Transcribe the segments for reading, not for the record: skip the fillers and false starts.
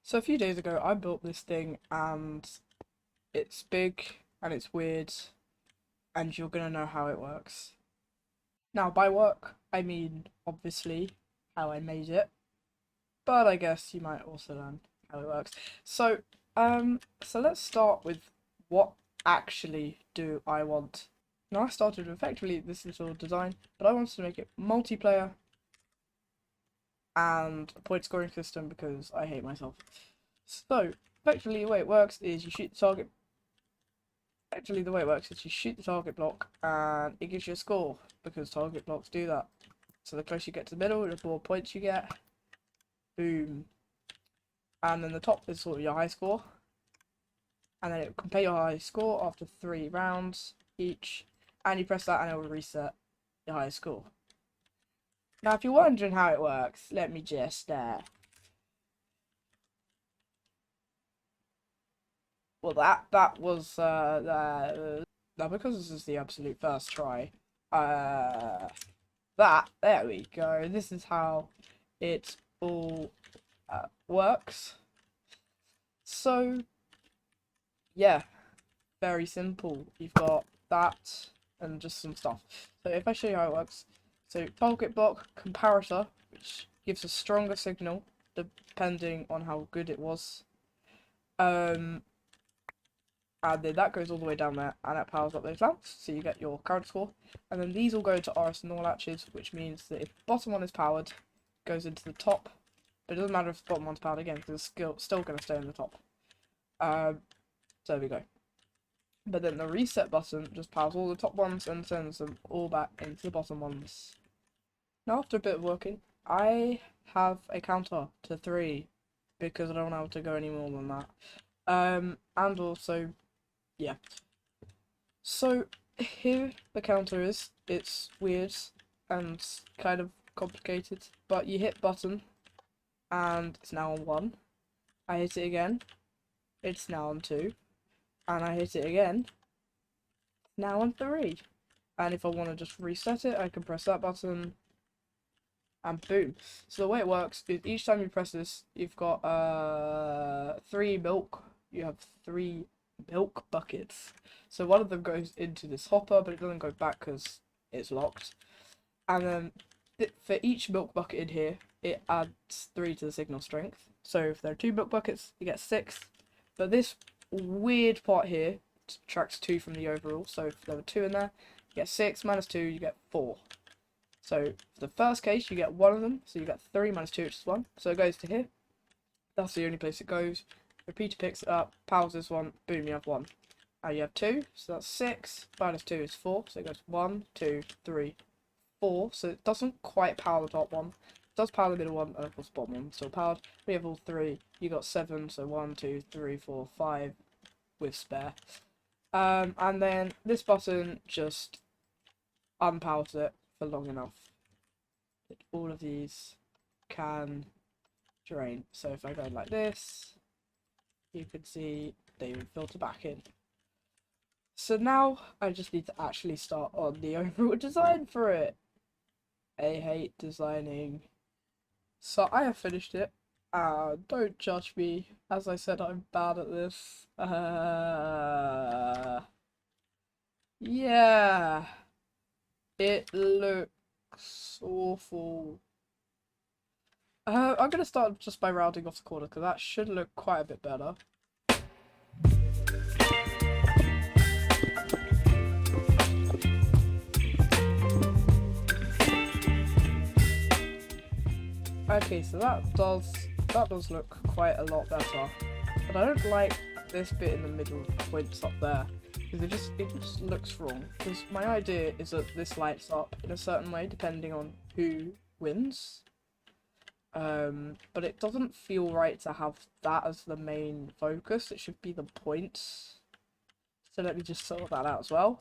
So a few days ago, I built this thing, and it's big and it's weird, and you're gonna know how it works. Now, by work, I mean obviously how I made it, but I guess you might also learn how it works. So, so let's start with what actually do I want. Now, I started with effectively this little design, but I wanted to make it multiplayer and a point scoring system because I hate myself. So, effectively, the way it works is you shoot the target. Actually, the way it works is you shoot the target block and it gives you a score because target blocks do that. So the closer you get to the middle, the more points you get. Boom. And then the top is sort of your high score. And then it will compare your high score after 3 rounds each. And you press that and it will reset your high score. Now, if you're wondering how it works, let me just well, that was now because this is the absolute first try. Uh, there we go. This is how it all works. So yeah, very simple. You've got that and just some stuff. So if I show you how it works, so target block comparator, which gives a stronger signal depending on how good it was. And then that goes all the way down there, and that powers up those lamps, so you get your current score. And then these all go into RS and all latches, which means that if the bottom one is powered, it goes into the top. But it doesn't matter if the bottom one's powered again, because it's still going to stay in the top. So there we go. But then the reset button just powers all the top ones and sends them all back into the bottom ones. Now, after a bit of working, I have a counter to 3, because I don't want to go any more than that. And also, yeah. So here the counter is. It's weird and kind of complicated, but you hit button and it's now on 1. I hit it again, it's now on 2, and I hit it again, now on 3. And if I want to just reset it, I can press that button and boom. So the way it works is each time you press this, you've got 3 milk. You have 3 milk buckets. So one of them goes into this hopper, but it doesn't go back because it's locked. And then for each milk bucket in here, it adds 3 to the signal strength. So if there are 2 milk buckets, you get 6. But this weird part here subtracts 2 from the overall. So if there were 2 in there, you get 6 minus 2, you get 4. So for the first case, you get 1 of them. So you get 3 minus 2, which is 1. So it goes to here. That's the only place it goes. Repeater picks it up, powers this one, boom, you have 1. You have 2, so that's 6, minus 2 is 4, so it goes 1, 2, 3, 4, so it doesn't quite power the top one. It does power the middle one, and of course the bottom one still powered. We have all 3, you got 7, so 1, 2, 3, 4, 5 with spare. And then this button just unpowers it for long enough that all of these can drain. So if I go like this, you can see they will filter back in. So now I just need to actually start on the overall design for it. I hate designing. So I have finished it. Don't judge me. As I said, I'm bad at this. Yeah. It looks awful. I'm gonna start just by rounding off the corner, because that should look quite a bit better. Okay, so that does look quite a lot better, but I don't like this bit in the middle points up there, because it just looks wrong. Because my idea is that this lights up in a certain way depending on who wins, but it doesn't feel right to have that as the main focus. It should be the points. So let me just sort that out as well.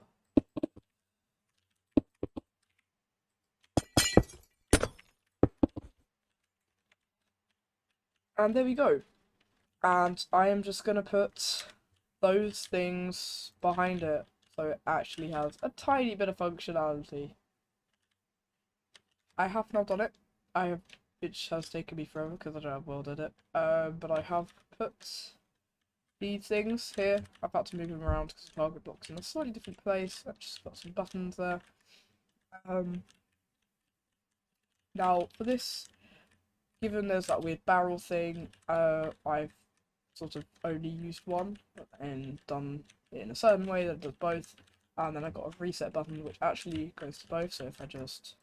And there we go. And I am just going to put those things behind it so it actually has a tiny bit of functionality. I have now done it. I have which has taken me forever because I don't have world edit. But I have put these things here. I've had to move them around because the target block's in a slightly different place. I've just got some buttons there. Now for this, given there's that weird barrel thing, I've sort of only used one and done it in a certain way that does both. And then I've got a reset button which actually goes to both. So if I just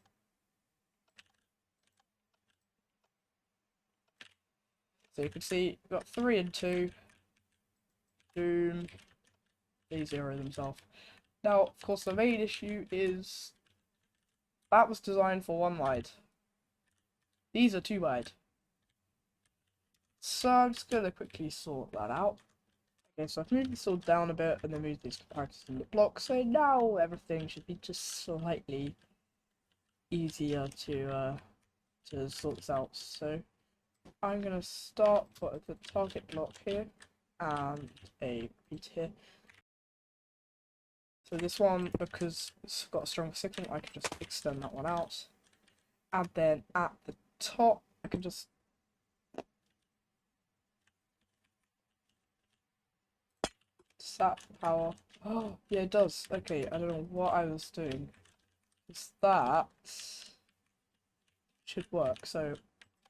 you can see we've got 3 and 2. Boom. They zero themselves. Now, of course, the main issue is that was designed for 1 wide. These are 2 wide. So I'm just going to quickly sort that out. Okay, so I've moved this all down a bit and then moved these comparison blocks. So now everything should be just slightly easier to sort this out. So I'm going to start with the target block here and a repeat here. So this one, because it's got a strong signal, I can just extend that one out. And then at the top, I can just sap power. Oh, yeah, it does. Okay, I don't know what I was doing. It's that should work. So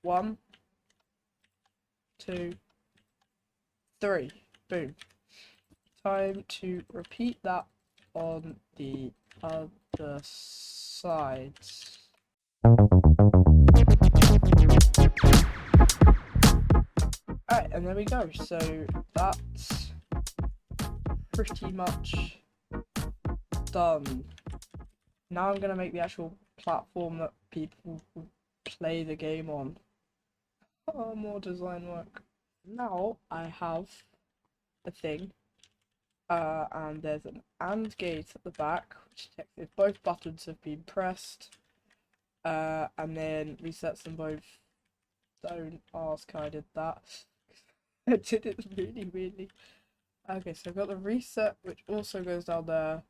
1, 2, 3. Boom. Time to repeat that on the other side. Alright, and there we go. So that's pretty much done. Now I'm gonna make the actual platform that people will play the game on. Oh, more design work. Now I have a thing, and there's an AND gate at the back, which checks if both buttons have been pressed, and then resets them both. Don't ask how I did that. I did it really weirdly. Okay, so I've got the reset, which also goes down there,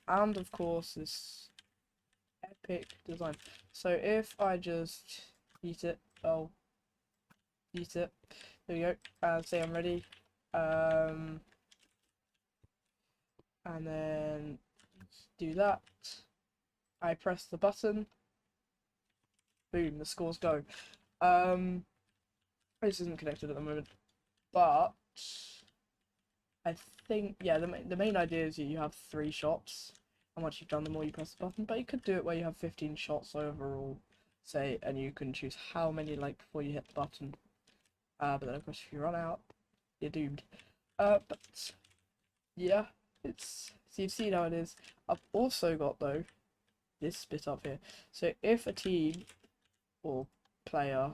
and of course this epic design. So if I just eat it, eat it. There we go. And say I'm ready. And then do that. I press the button. Boom, the scores go. This isn't connected at the moment, but I think, yeah, the main idea is you have 3 shots, and once you've done them all, you press the button. But you could do it where you have 15 shots overall, say, and you can choose how many like before you hit the button. But then of course if you run out, you're doomed. But yeah, so you've seen how it is. I've also got though this bit up here. So if a team or player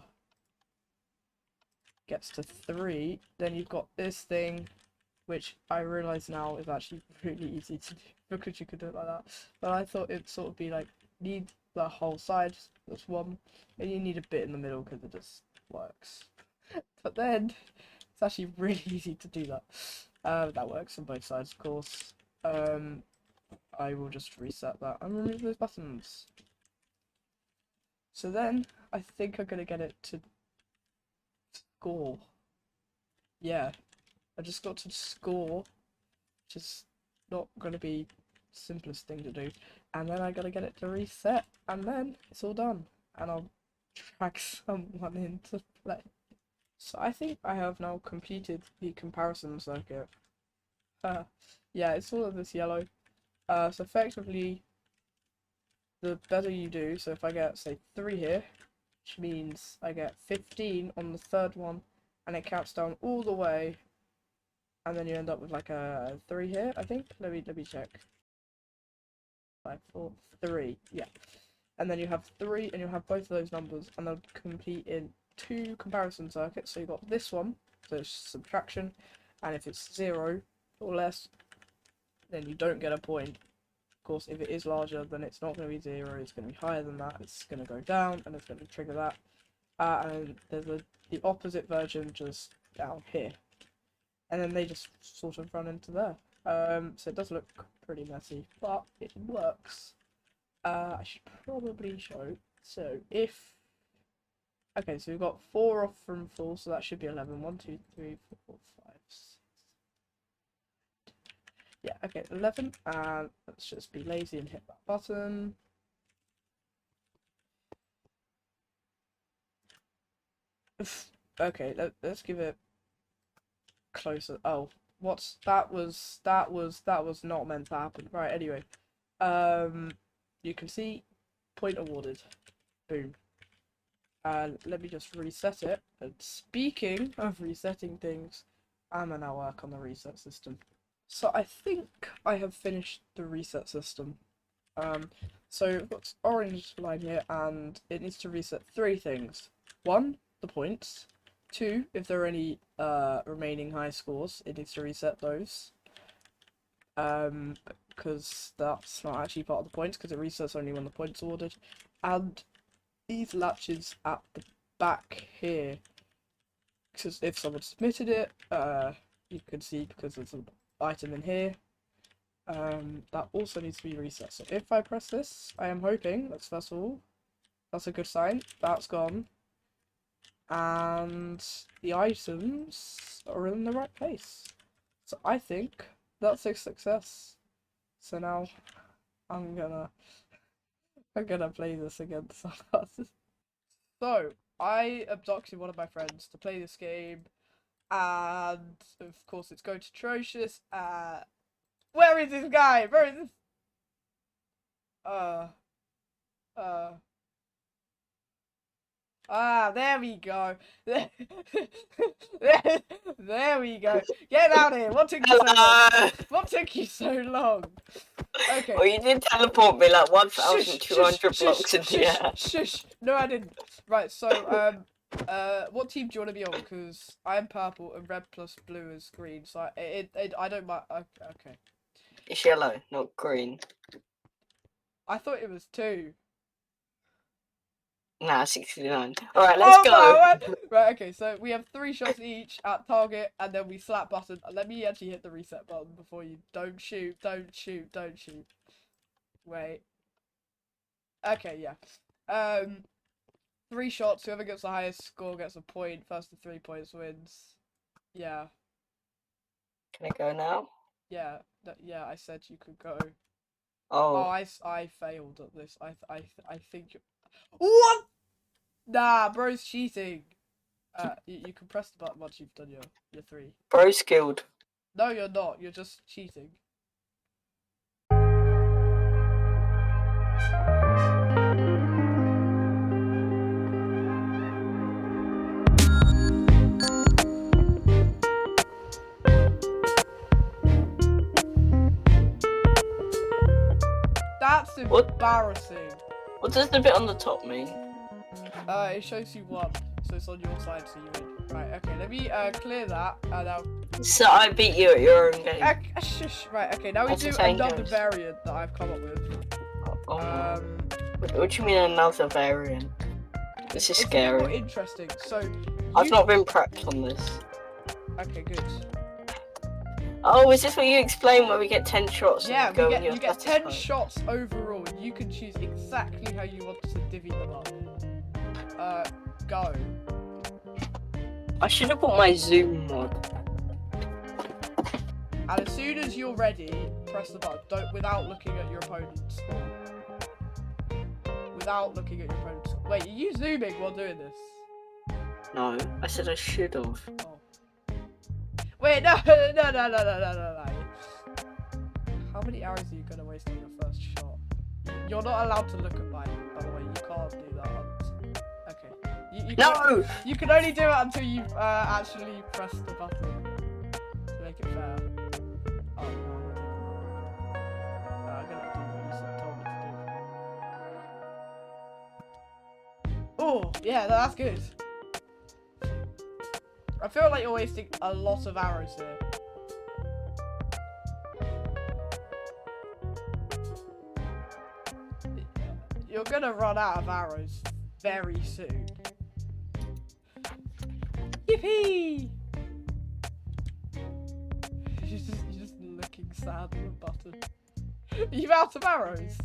gets to 3, then you've got this thing, which I realise now is actually really easy to do because you could do it like that. But I thought it'd sort of be like, need the whole side, that's 1, and you need a bit in the middle because it just works. But then it's actually really easy to do that. That works on both sides, of course. I will just reset that and remove those buttons. So then I think I'm gonna get it to score. Yeah, I just got to score, which is not gonna be the simplest thing to do. And then I gotta get it to reset, and then it's all done. And I'll drag someone in to play. So I think I have now completed the comparison circuit. Yeah, it's all of this yellow. So effectively, the better you do, so if I get, say, 3 here, which means I get 15 on the 3rd one, and it counts down all the way, and then you end up with like a 3 here, I think. Let me check. 5, 4, 3, yeah. And then you have 3, and you'll have both of those numbers, and they'll complete in 2 comparison circuits. So you've got this one, so it's subtraction, and if it's 0 or less, then you don't get a point. Of course, if it is larger, then it's not going to be 0, it's going to be higher than that, it's going to go down, and it's going to trigger that. And there's the opposite version just down here. And then they just sort of run into there. So it does look pretty messy, but it works. I should probably show. So if Okay, so we've got 4 off from full, so that should be 11. 1, 2, 3, 4, 5, 6. Yeah, okay, 11. And let's just be lazy and hit that button. Okay, let's give it closer. Oh, that was not meant to happen. Right, anyway. You can see point awarded. Boom. Let me just reset it. And speaking of resetting things, I'm gonna now work on the reset system. So I think I have finished the reset system. So I've got this orange line here, and it needs to reset 3 things. 1, the points. 2, if there are any remaining high scores, it needs to reset those. Because that's not actually part of the points, because it resets only when the points are ordered. And these latches at the back here, because if someone submitted it, you can see because there's an item in here. That also needs to be reset. So if I press this, I am hoping, that's first of all, that's a good sign. That's gone. And the items are in the right place. So I think that's a success. So now I'm gonna play this against someone. So I abducted one of my friends to play this game, and of course it's going to atrocious. Where is this guy? Where is this? There we go. There we go. Get out of here. What took you so long? What took you so long? Okay. Well, you did teleport me like 1,200 Shush, blocks in the air. Shush. No, I didn't. Right, so, what team do you want to be on? Because I'm purple and red plus blue is green, so I don't mind. Okay. It's yellow, not green. I thought it was 2. Nah, 69. Alright, let's go. Right, okay, so we have 3 shots each at target, and then we slap button. Let me actually hit the reset button before you. Don't shoot. Wait. Okay, yeah. 3 shots. Whoever gets the highest score gets a point. First to 3 points wins. Yeah. Can I go now? Yeah. Yeah. I said you could go. Oh. I failed at this. I think. What? Nah, bro's cheating. You can press the button once you've done your 3. Bro skilled. No, you're not. You're just cheating. That's embarrassing. What does the bit on the top mean? It shows you 1, so it's on your side, so you win. Right, okay, let me clear that, and now... So I beat you at your own game. Shush. Right, okay, now we do another variant that I've come up with. What do you mean another variant? This is scary. More interesting. So I've not been prepped on this. Okay, good. Oh, is this what you explain where we get 10 shots? Yeah, you get 10 shots overall, and you can choose exactly how you want to divvy them up. Go. I should have put my zoom mod. And as soon as you're ready, press the button. Without looking at your opponent's score. Without looking at your opponent's score. Wait, are you zooming while doing this? No, I said I should have. Oh. Wait, no. How many arrows are you gonna waste on your first shot? You're not allowed to look at mine, by the way. You can't do that. Okay. You can only do it until you've actually pressed the button to make it fair. Oh no, I'm gonna do what you told me to do. Oh, yeah, that's good. I feel like you're wasting a lot of arrows here. You're gonna run out of arrows very soon. Yippee! You're just looking sad at the button. Are you out of arrows?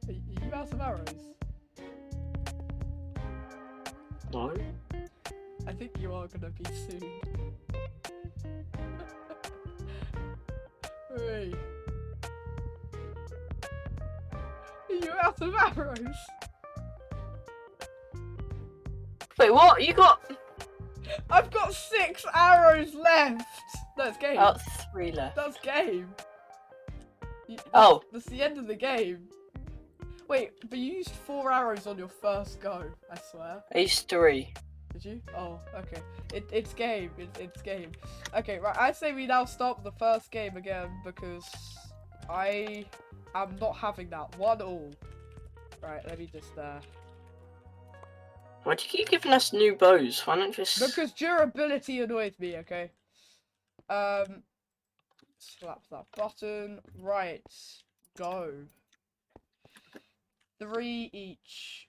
Are you out of arrows? No. I think you are gonna be soon. Hooray. Are you out of arrows? Wait, what? You got... I've got 6 arrows left! That's game. Oh, 3 left. That's game. Oh. That's the end of the game. Wait, but you used 4 arrows on your first go, I swear. I used 3. Did you? Oh, okay. It's game. It's game. Okay, right. I say we now stop the first game again because I am not having that 1-1. Right, let me just Why do you keep giving us new bows? Why not just... because durability annoys me, okay? Slap that button. Right. Go. 3 each.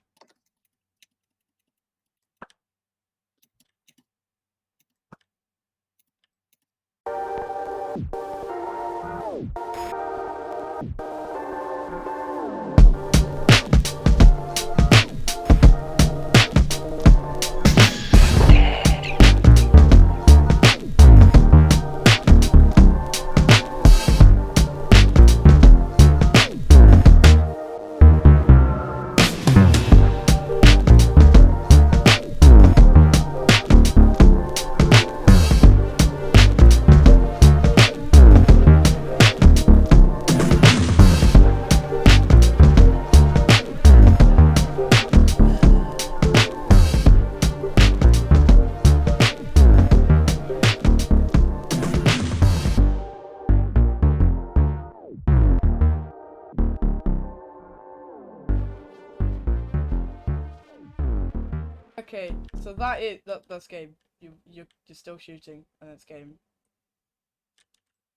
Okay, so that's game. You're still shooting, and it's game.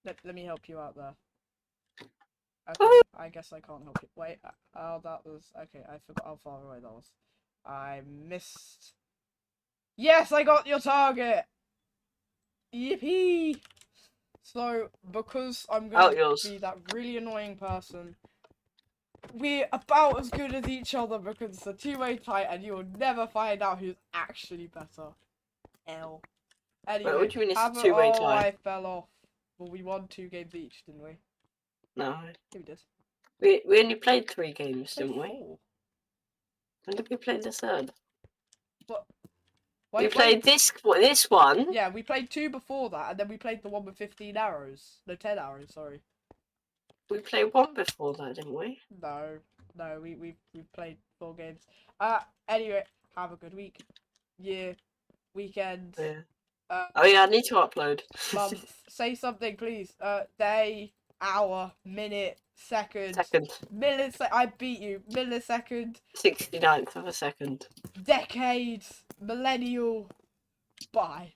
Let me help you out there. Okay, I guess I can't help you. Wait, oh, that was okay. I forgot how far away that was. I missed. Yes, I got your target. Yippee! So because I'm going to be that really annoying person, we're about as good as each other because it's a 2-way tie, and you'll never find out who's actually better. L. Anyway, Wait, what do you mean it's a 2-way tie? Oh, I fell off. Well, we won 2 games each, didn't we? No. Yeah, we did. We only played 3 games, didn't we? 4. When did we play the 3rd? What? We played this one. Yeah, we played 2 before that, and then we played the one with 15 arrows. No, 10 arrows, sorry. We played 1 before that, didn't we? No, we played 4 games. Anyway, have a good week. Year. Weekend. Yeah. Oh yeah, I need to upload. Month. Say something, please. Day, hour, minute, second. I beat you. Millisecond. 69th of a second. Decade. Millennial. Bye.